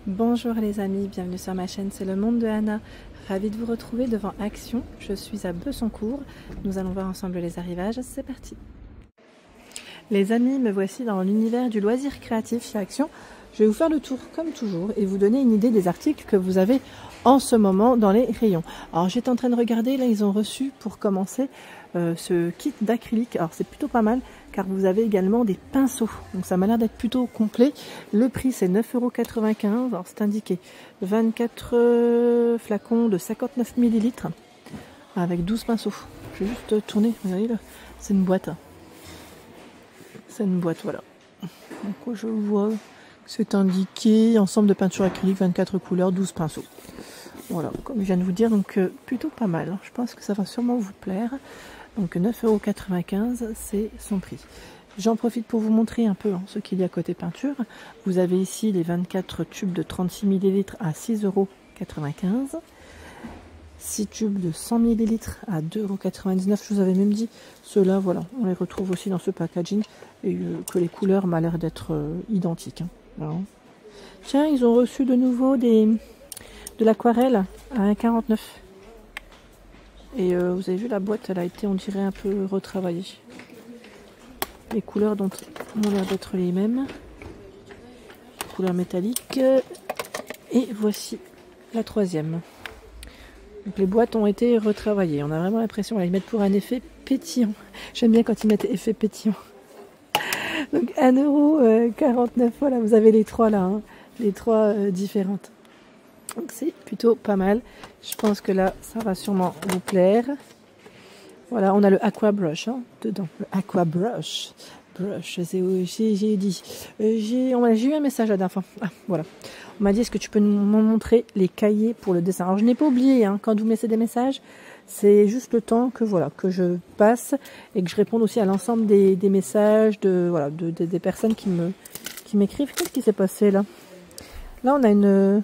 Bonjour les amis, bienvenue sur ma chaîne, c'est le monde de Anna. Ravie de vous retrouver devant Action. Je suis à Bessancourt. Nous allons voir ensemble les arrivages. C'est parti. Les amis, me voici dans l'univers du loisir créatif chez Action. Je vais vous faire le tour comme toujours et vous donner une idée des articles que vous avez en ce moment dans les rayons. Alors j'étais en train de regarder, là ils ont reçu pour commencer ce kit d'acrylique. Alors c'est plutôt pas mal car vous avez également des pinceaux. Donc ça m'a l'air d'être plutôt complet. Le prix c'est 9,95 €. Alors c'est indiqué 24 flacons de 59 ml avec 12 pinceaux. Je vais juste tourner, regardez là, c'est une boîte. C'est une boîte, voilà. Donc je vois que c'est indiqué ensemble de peinture acrylique, 24 couleurs, 12 pinceaux. Voilà, comme je viens de vous dire, donc plutôt pas mal. Je pense que ça va sûrement vous plaire. Donc 9,95 €, c'est son prix. J'en profite pour vous montrer un peu ce qu'il y a côté peinture. Vous avez ici les 24 tubes de 36 ml à 6,95 €. 6 tubes de 100 ml à 2,99 €. Je vous avais même dit, ceux-là, voilà, on les retrouve aussi dans ce packaging et que les couleurs m'ont l'air d'être identiques. Voilà. Tiens, ils ont reçu de nouveau de l'aquarelle à 1,49 €. Et vous avez vu, la boîte, elle a été, on dirait, un peu retravaillée. Les couleurs ont l'air d'être les mêmes. Couleur métallique. Et voici la troisième. Donc les boîtes ont été retravaillées. On a vraiment l'impression qu'ils mettent pour un effet pétillant. J'aime bien quand ils mettent effet pétillant. Donc 1,49 €. Voilà, vous avez les trois là. Hein, les trois différentes. Donc c'est plutôt pas mal. Je pense que là, ça va sûrement vous plaire. Voilà, on a le Aqua Brush dedans. Le Aqua Brush. J'ai dit. J'ai eu un message la dernière fois. Ah, voilà. On m'a dit, est-ce que tu peux nous montrer les cahiers pour le dessin? Alors, je n'ai pas oublié, quand vous me laissez des messages, c'est juste le temps que, voilà, que je passe et que je réponde aussi à l'ensemble des messages des personnes qui m'écrivent. Qu'est-ce qui s'est passé là? Là, on a une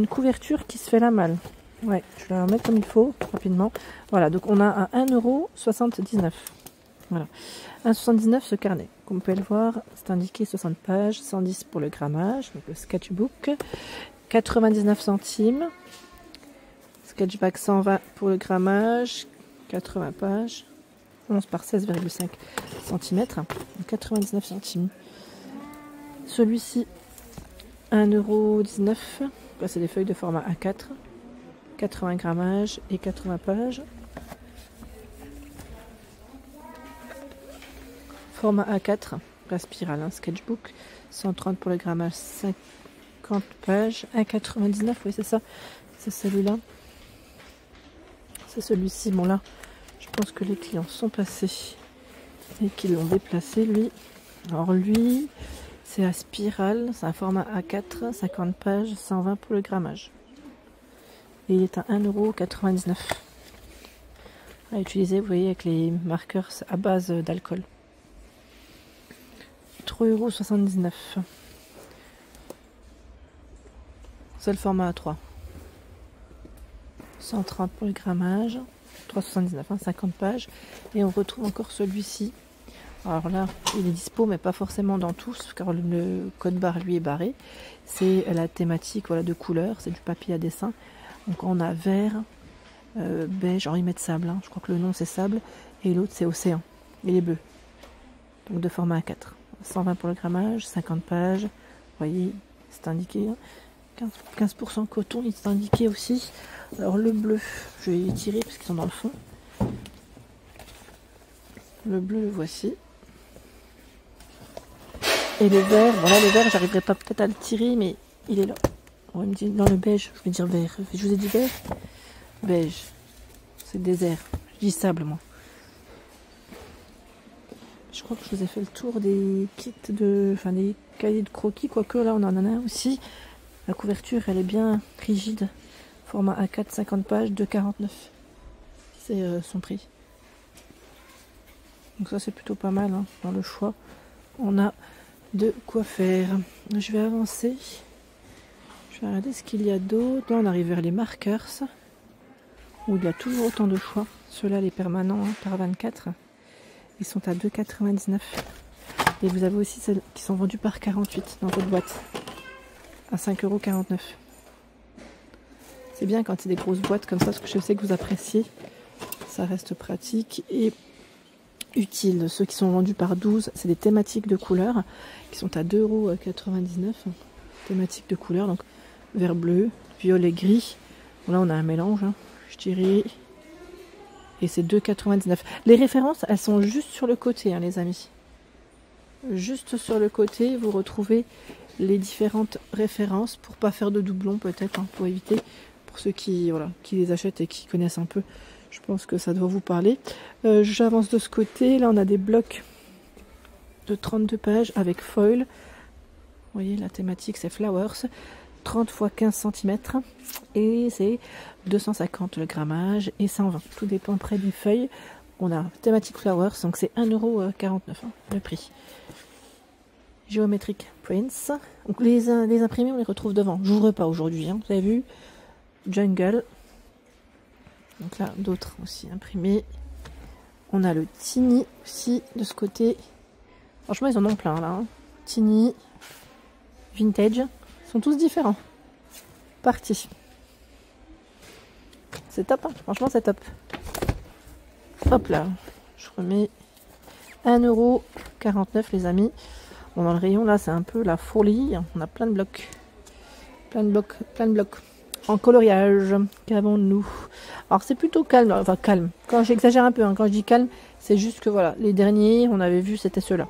couverture qui se fait la malle. Ouais, je vais la remettre comme il faut, rapidement. Voilà, donc on a un 1,79 €. Voilà. 1,79 € ce carnet. Comme vous pouvez le voir, c'est indiqué 60 pages, 110 pour le grammage, donc le sketchbook, 99 centimes. Sketchback 120 pour le grammage, 80 pages, 11 par 16,5 cm, 99 centimes. Celui-ci, 1,19 €. Là, c'est des feuilles de format A4, 80 grammages et 80 pages. Format A4, la spirale, sketchbook, 130 pour le grammage, 50 pages, 1,99 €, oui c'est ça, c'est celui-là. C'est celui-ci, bon là, je pense que les clients sont passés et qu'ils l'ont déplacé, lui. Alors lui, c'est à spirale, c'est un format A4, 50 pages, 120 pour le grammage. Et il est à 1,99 € à utiliser, vous voyez, avec les marqueurs à base d'alcool. 3,79 €. C'est le format A3. 130 pour le grammage. 3,79 €, 50 pages. Et on retrouve encore celui-ci. Alors là, il est dispo, mais pas forcément dans tous, car le code barre, lui, est barré. C'est la thématique, voilà, de couleur. C'est du papier à dessin. Donc on a vert, beige, alors ils mettent sable. Je crois que le nom, c'est sable. Et l'autre, c'est océan. Il est bleu. Donc de format A4. 120 pour le grammage, 50 pages, vous voyez, c'est indiqué, 15% coton, il est indiqué aussi. Alors le bleu, je vais les tirer parce qu'ils sont dans le fond. Le bleu, le voici. Et le vert, voilà, le vert, j'arriverai pas peut-être à le tirer, mais il est là. On me dit, dans le beige, je vais dire vert. Je vous ai dit vert? Beige. C'est désert. Je dis sable, moi. Je crois que je vous ai fait le tour des kits des cahiers de croquis, quoique là on en a un aussi. La couverture, elle est bien rigide. Format A4, 50 pages, 2,49 €. C'est son prix. Donc ça c'est plutôt pas mal dans le choix. On a de quoi faire. Je vais avancer. Je vais regarder ce qu'il y a d'autre. Là on arrive vers les markers, où il y a toujours autant de choix. Ceux-là, les permanents, par 24. Ils sont à 2,99 €. Et vous avez aussi celles qui sont vendues par 48 dans votre boîte. à 5,49 €. C'est bien quand c'est des grosses boîtes comme ça, parce que je sais que vous appréciez. Ça reste pratique et utile. Ceux qui sont vendus par 12, c'est des thématiques de couleurs qui sont à 2,99 €. Thématiques de couleurs, donc vert bleu, violet gris. Bon, là on a un mélange, hein, je dirais. Et c'est 2,99 €. Les références, elles sont juste sur le côté, hein, les amis. Juste sur le côté, vous retrouvez les différentes références pour pas faire de doublons peut-être, hein, pour éviter, pour ceux qui, voilà, qui les achètent et qui connaissent un peu. Je pense que ça doit vous parler. J'avance de ce côté. Là, on a des blocs de 32 pages avec foil. Vous voyez, la thématique, c'est Flowers. 30 x 15 cm. Et c'est 250 le grammage et 120. Tout dépend près des feuilles. On a thématique Flowers, donc c'est 1,49 €, hein, le prix. Geometric Prints. Donc les imprimés, on les retrouve devant. J'ouvre pas aujourd'hui, hein, vous avez vu. Jungle. Donc là, d'autres aussi imprimés. On a le Tiny aussi de ce côté. Franchement, ils en ont plein là. Hein. Tiny, Vintage. Ils sont tous différents. Parti. C'est top, hein. Franchement, c'est top. Hop là. Je remets 1,49 € les amis. Bon, dans le rayon là, c'est un peu la folie. On a plein de blocs. Plein de blocs, plein de blocs. En coloriage, qu'avons-nous? Alors c'est plutôt calme, enfin calme. Quand j'exagère un peu, hein, quand je dis calme, c'est juste que voilà, les derniers, on avait vu, c'était ceux-là.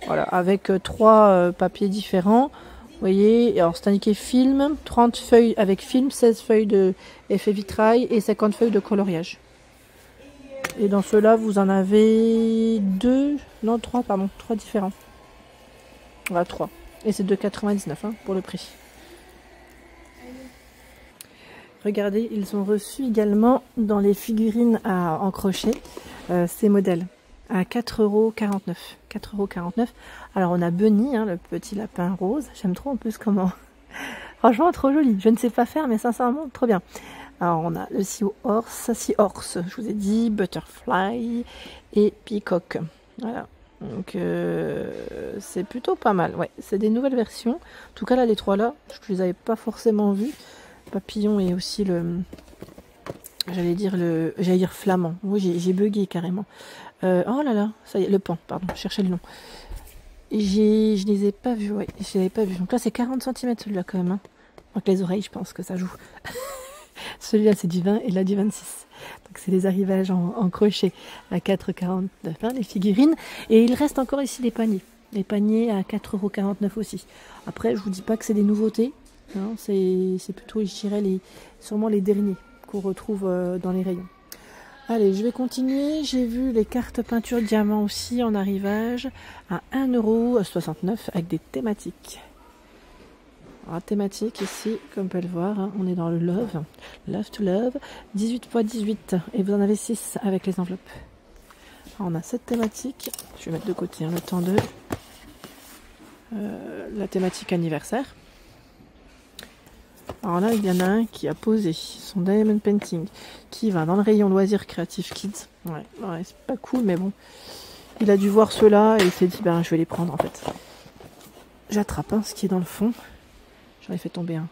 Voilà, avec 3 papiers différents. Vous voyez, alors c'est indiqué film, 30 feuilles avec film, 16 feuilles de effet vitrail et 50 feuilles de coloriage. Et dans ceux-là, vous en avez 3 différents. Voilà, 3. Et c'est 2,99 € hein, pour le prix. Regardez, ils ont reçu également dans les figurines en crochet ces modèles à 4,49 €. 4,49 €. Alors on a Bunny, hein, le petit lapin rose. J'aime trop en plus comment. Franchement, trop joli. Je ne sais pas faire, mais sincèrement, trop bien. Alors on a le Seahorse, je vous ai dit, Butterfly et Peacock. Voilà. Donc c'est plutôt pas mal. Ouais, c'est des nouvelles versions. En tout cas là, les 3 là, je ne les avais pas forcément vus. Papillon et aussi le, j'allais dire flamand. Oui, j'ai bugué carrément. Oh là là, ça y est, le pan, pardon, je cherchais le nom. Je les ai pas vus, ouais, je les avais pas vus. Donc là, c'est 40 cm celui-là quand même. Hein. Donc les oreilles, je pense que ça joue. Celui-là, c'est du 20 et là du 26. Donc c'est des arrivages en crochet à 4,49 €, hein, les figurines. Et il reste encore ici les paniers. Les paniers à 4,49 € aussi. Après, je vous dis pas que c'est des nouveautés. Non, c'est plutôt, je dirais, sûrement les derniers qu'on retrouve dans les rayons. Allez, je vais continuer. J'ai vu les cartes peinture diamant aussi en arrivage à 1,69 € avec des thématiques. Alors, thématique ici, comme on peut le voir, hein, on est dans le Love to Love, 18 x 18 et vous en avez 6 avec les enveloppes. Alors, on a cette thématique, je vais mettre de côté hein, le temps de la thématique anniversaire. Alors là, il y en a un qui a posé son Diamond Painting, qui va dans le rayon loisirs créatifs kids. Ouais, c'est pas cool, mais bon. Il a dû voir ceux-là et il s'est dit, ben, je vais les prendre en fait. J'attrape hein, ce qui est dans le fond. J'en ai fait tomber un.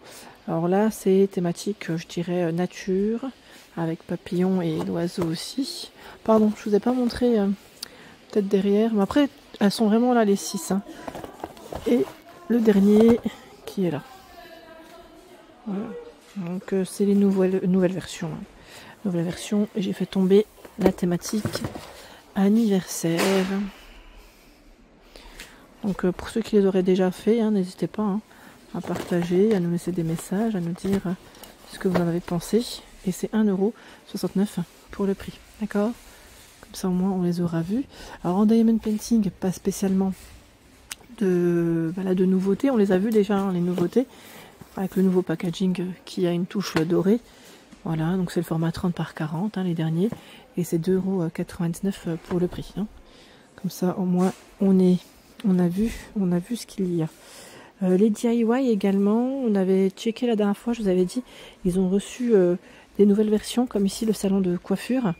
Alors là, c'est thématique, je dirais, nature, avec papillons et d'oiseaux aussi. Pardon, je vous ai pas montré peut-être derrière. Mais après, elles sont vraiment là, les 6. Hein. Et le dernier qui est là. Voilà. Donc c'est les nouvelles versions. Hein. Nouvelle version. Et j'ai fait tomber la thématique anniversaire. Donc pour ceux qui les auraient déjà fait, hein, n'hésitez pas hein, à partager, à nous laisser des messages, à nous dire ce que vous en avez pensé. Et c'est 1,69 € pour le prix. D'accord? Comme ça au moins on les aura vus. Alors en Diamond Painting, pas spécialement de nouveautés. On les a vus déjà, hein, les nouveautés. Avec le nouveau packaging qui a une touche dorée. Voilà, donc c'est le format 30 par 40, hein, les derniers. Et c'est 2,99 € pour le prix. Hein. Comme ça, au moins, on a vu ce qu'il y a. Les DIY également, on avait checké la dernière fois, je vous avais dit, ils ont reçu des nouvelles versions, comme ici le salon de coiffure,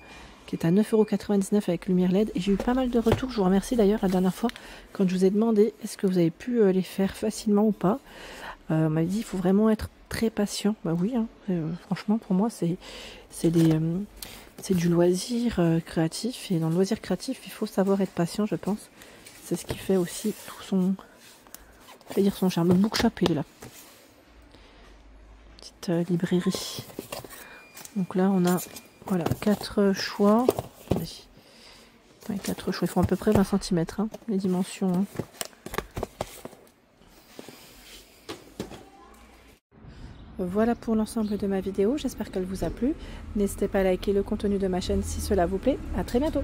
qui est à 9,99 € avec lumière LED. Et j'ai eu pas mal de retours, je vous remercie d'ailleurs la dernière fois, quand je vous ai demandé est-ce que vous avez pu les faire facilement ou pas. On m'a dit il faut vraiment être très patient. Bah oui, hein, franchement pour moi c'est du loisir créatif, et dans le loisir créatif il faut savoir être patient, je pense. C'est ce qui fait aussi tout son, je vais dire son charme. Le bookshop il est là, petite librairie. Donc là on a voilà 4 choix. Ouais, 4 choix, ils font à peu près 20 cm hein, les dimensions. Hein. Voilà pour l'ensemble de ma vidéo, j'espère qu'elle vous a plu. N'hésitez pas à liker le contenu de ma chaîne si cela vous plaît. À très bientôt.